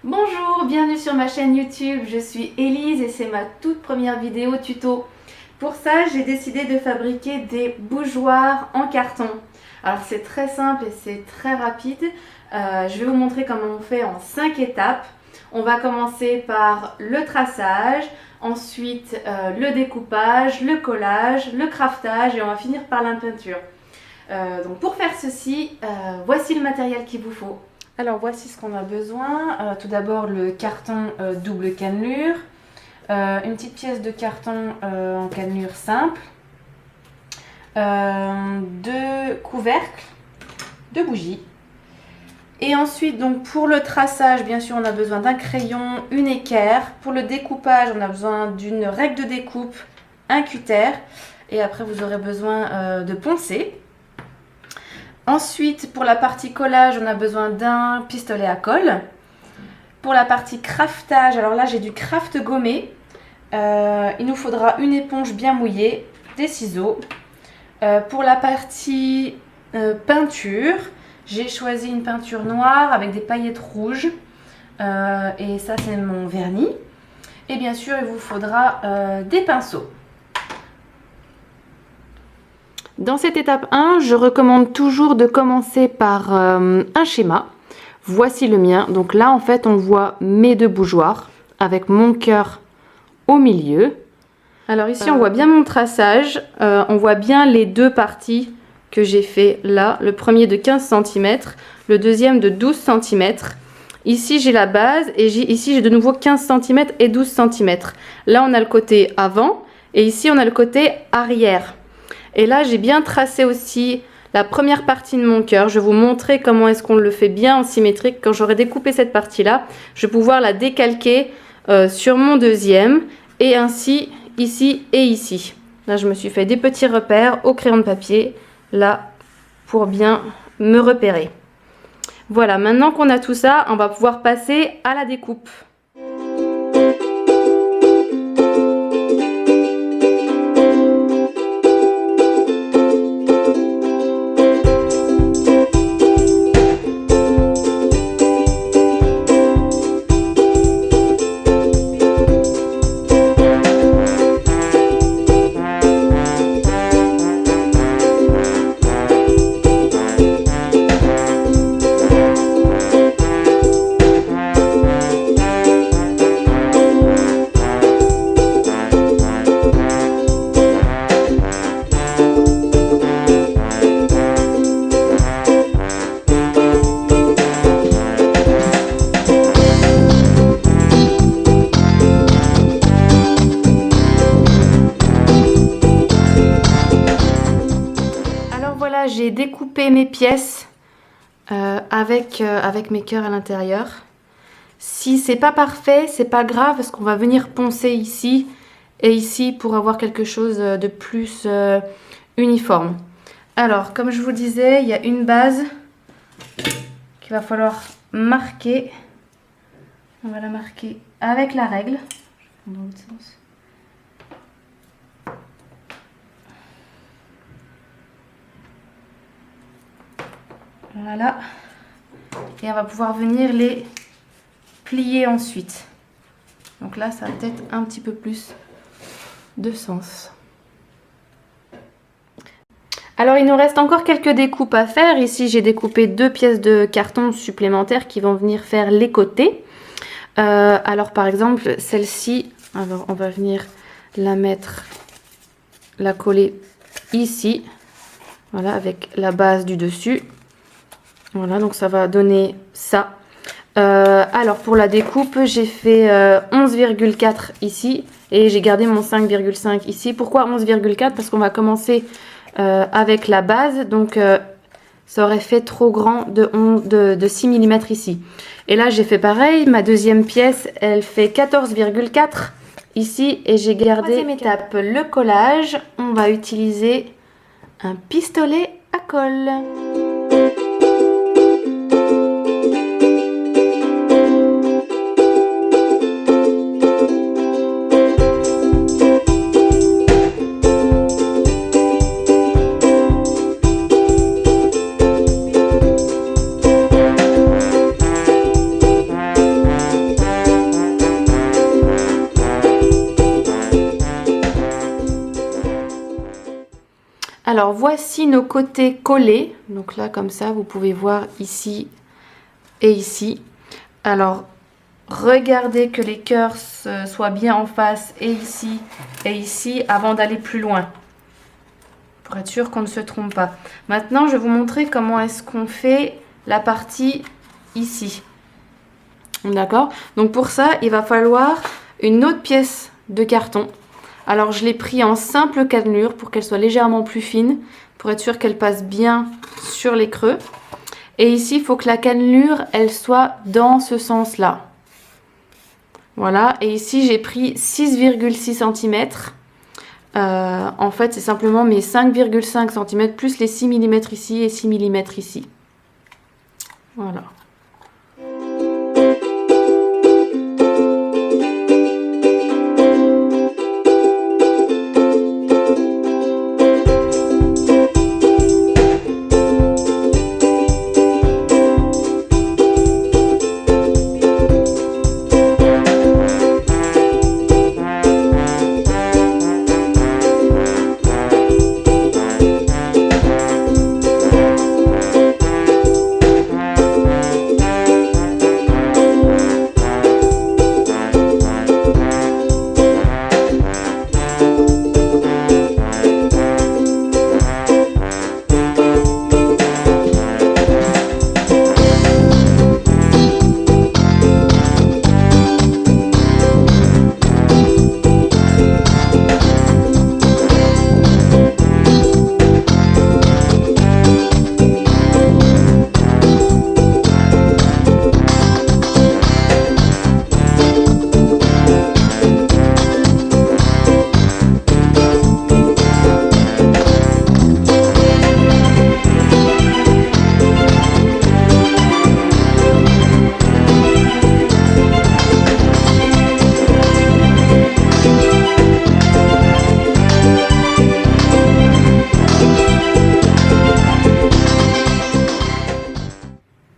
Bonjour, bienvenue sur ma chaîne YouTube, je suis Élise et c'est ma toute première vidéo tuto. Pour ça, j'ai décidé de fabriquer des bougeoirs en carton. Alors c'est très simple et c'est très rapide. Je vais vous montrer comment on fait en 5 étapes. On va commencer par le traçage, ensuite le découpage, le collage, le craftage et on va finir par la peinture. Donc pour faire ceci, voici le matériel qu'il vous faut. Alors voici ce qu'on a besoin. Tout d'abord le carton double cannelure, une petite pièce de carton en cannelure simple, 2 couvercles, 2 bougies. Et ensuite donc pour le traçage, bien sûr on a besoin d'un crayon, une équerre. Pour le découpage on a besoin d'une règle de découpe, un cutter et après vous aurez besoin de poncer. Ensuite, pour la partie collage, on a besoin d'un pistolet à colle. Pour la partie craftage, alors là j'ai du craft gommé. Il nous faudra une éponge bien mouillée, des ciseaux. Pour la partie peinture, j'ai choisi une peinture noire avec des paillettes rouges. Et ça c'est mon vernis. Et bien sûr, il vous faudra des pinceaux. Dans cette étape 1, je recommande toujours de commencer par un schéma. Voici le mien. Donc là, en fait, on voit mes 2 bougeoirs avec mon cœur au milieu. Alors ici, on voit bien mon traçage. On voit bien les 2 parties que j'ai fait là. Le premier de 15 cm, le deuxième de 12 cm. Ici, j'ai la base et ici, j'ai de nouveau 15 cm et 12 cm. Là, on a le côté avant et ici, on a le côté arrière. Et là, j'ai bien tracé aussi la première partie de mon cœur. Je vais vous montrer comment est-ce qu'on le fait bien en symétrique. Quand j'aurai découpé cette partie-là, je vais pouvoir la décalquer sur mon deuxième. Et ainsi, ici et ici. Là, je me suis fait des petits repères au crayon de papier, là, pour bien me repérer. Voilà, maintenant qu'on a tout ça, on va pouvoir passer à la découpe. J'ai découpé mes pièces avec mes cœurs à l'intérieur. Si c'est pas parfait, c'est pas grave parce qu'on va venir poncer ici et ici pour avoir quelque chose de plus uniforme. Alors, comme je vous disais, il y a une base qu'il va falloir marquer. On va la marquer avec la règle. Dans l'autre sens. Voilà, et on va pouvoir venir les plier ensuite. Donc là, ça a peut-être un petit peu plus de sens. Alors, il nous reste encore quelques découpes à faire. Ici, j'ai découpé 2 pièces de carton supplémentaires qui vont venir faire les côtés. Alors, par exemple, celle-ci, alors on va venir la coller ici. Voilà, avec la base du dessus. Voilà, donc ça va donner ça. Alors pour la découpe, j'ai fait 11,4 ici et j'ai gardé mon 5,5 ici. Pourquoi 11,4? Parce qu'on va commencer avec la base, donc ça aurait fait trop grand de 6 mm ici. Et là j'ai fait pareil, ma deuxième pièce, elle fait 14,4 ici et j'ai gardé. Troisième étape, le collage. On va utiliser un pistolet à colle. Alors voici nos côtés collés. Donc là comme ça vous pouvez voir ici et ici. Alors regardez que les cœurs soient bien en face et ici avant d'aller plus loin. Pour être sûr qu'on ne se trompe pas. Maintenant je vais vous montrer comment est-ce qu'on fait la partie ici. D'accord? Donc pour ça il va falloir une autre pièce de carton. Alors je l'ai pris en simple cannelure pour qu'elle soit légèrement plus fine, pour être sûr qu'elle passe bien sur les creux. Et ici, il faut que la cannelure, elle soit dans ce sens-là. Voilà, et ici j'ai pris 6,6 cm. En fait, c'est simplement mes 5,5 cm plus les 6 mm ici et 6 mm ici. Voilà.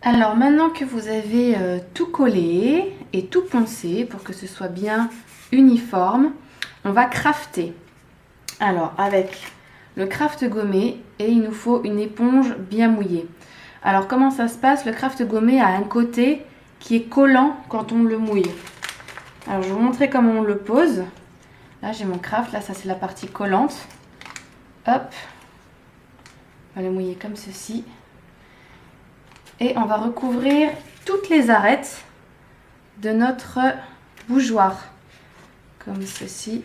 Alors maintenant que vous avez tout collé et tout poncé pour que ce soit bien uniforme, on va crafter. Alors avec le craft gommé et il nous faut une éponge bien mouillée. Alors comment ça se passe? Le craft gommé a un côté qui est collant quand on le mouille. Alors je vais vous montrer comment on le pose. Là j'ai mon craft, là ça c'est la partie collante. Hop, on va le mouiller comme ceci. Et on va recouvrir toutes les arêtes de notre bougeoir, comme ceci.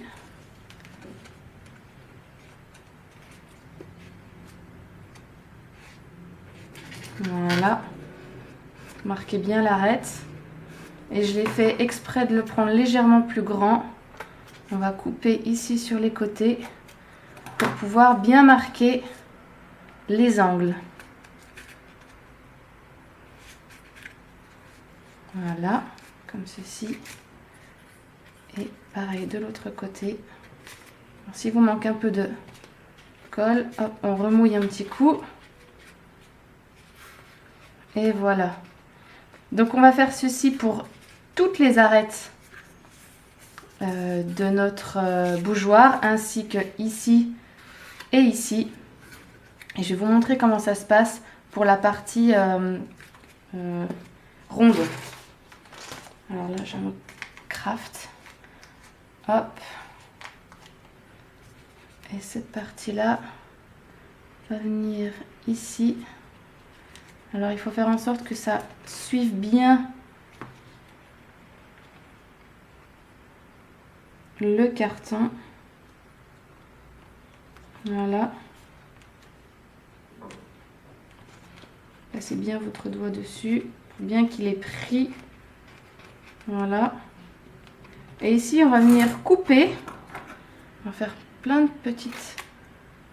Voilà. Marquez bien l'arête. Et je l'ai fait exprès de le prendre légèrement plus grand. On va couper ici sur les côtés pour pouvoir bien marquer les angles. Voilà, comme ceci. Et pareil de l'autre côté. Alors, si vous manque un peu de colle, hop, on remouille un petit coup. Et voilà. Donc on va faire ceci pour toutes les arêtes de notre bougeoir, ainsi que ici et ici. Et je vais vous montrer comment ça se passe pour la partie ronde. Alors là, j'ai un craft. Hop. Et cette partie-là va venir ici. Alors, il faut faire en sorte que ça suive bien le carton. Voilà. Passez bien votre doigt dessus, pour bien qu'il ait pris. Voilà. Et ici, on va venir couper. On va faire plein de petites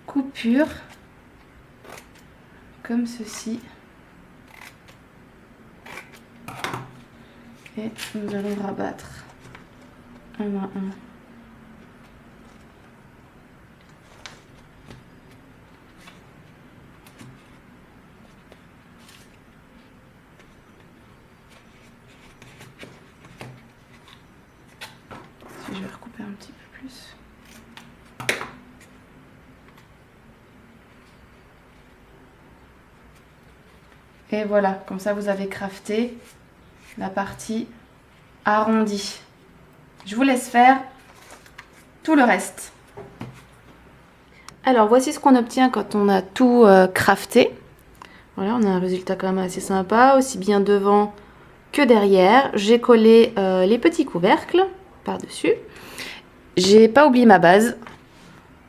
coupures. Comme ceci. Et nous allons rabattre un à un. Je vais recouper un petit peu plus. Et voilà, comme ça vous avez crafté la partie arrondie. Je vous laisse faire tout le reste. Alors voici ce qu'on obtient quand on a tout crafté. Voilà, on a un résultat quand même assez sympa, aussi bien devant que derrière. J'ai collé les petits couvercles par-dessus. J'ai pas oublié ma base.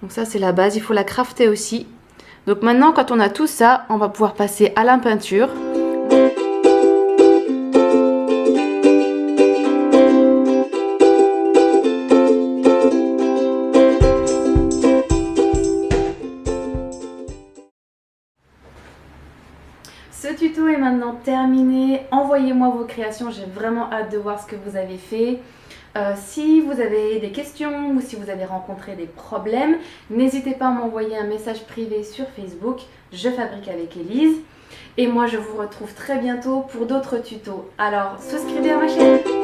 Donc ça c'est la base, il faut la crafter aussi. Donc maintenant quand on a tout ça, on va pouvoir passer à la peinture. Ce tuto est maintenant terminé. Envoyez-moi vos créations, j'ai vraiment hâte de voir ce que vous avez fait. Si vous avez des questions ou si vous avez rencontré des problèmes, n'hésitez pas à m'envoyer un message privé sur Facebook. Je fabrique avec Élise. Et moi, je vous retrouve très bientôt pour d'autres tutos. Alors, souscrivez à ma chaîne.